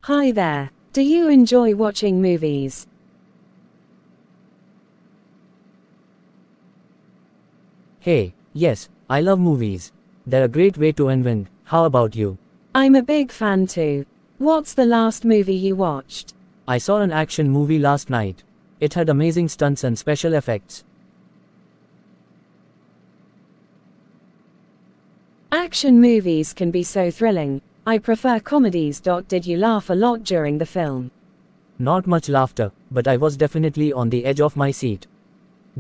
Hi there. Do you enjoy watching movies? Hey, yes, I love movies. They're a great way to unwind. How about you? I'm a big fan too. What's the last movie you watched? I saw an action movie last night. It had amazing stunts and special effects. Action movies can be so thrilling. I prefer comedies. Did you laugh a lot during the film? Not much laughter, but I was definitely on the edge of my seat.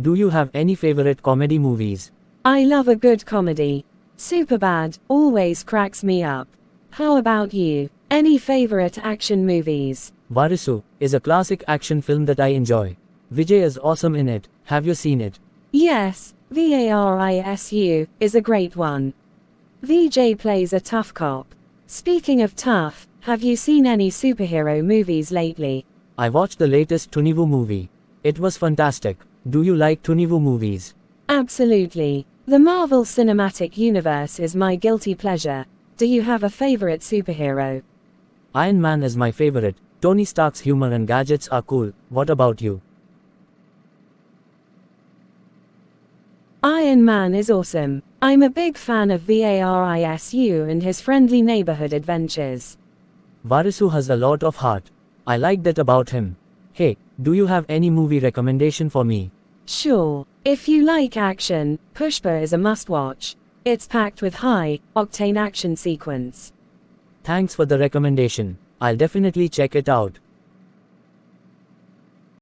Do you have any favorite comedy movies? I love a good comedy. Superbad always cracks me up. How about you? Any favorite action movies? Varisu is a classic action film that I enjoy. Vijay is awesome in it. Have you seen it? Yes, Varisu is a great one. VJ plays a tough cop. Speaking of tough, have you seen any superhero movies lately? I watched the latest Tunivu movie. It was fantastic. Do you like Tunivu movies? Absolutely. The Marvel Cinematic Universe is my guilty pleasure. Do you have a favorite superhero? Iron Man is my favorite. Tony Stark's humor and gadgets are cool. What about you? Iron Man is awesome. I'm a big fan of Varisu and his friendly neighborhood adventures. Varisu has a lot of heart. I like that about him. Hey, do you have any movie recommendation for me? Sure. If you like action, Pushpa is a must-watch. It's packed with high-octane action sequence. Thanks for the recommendation. I'll definitely check it out.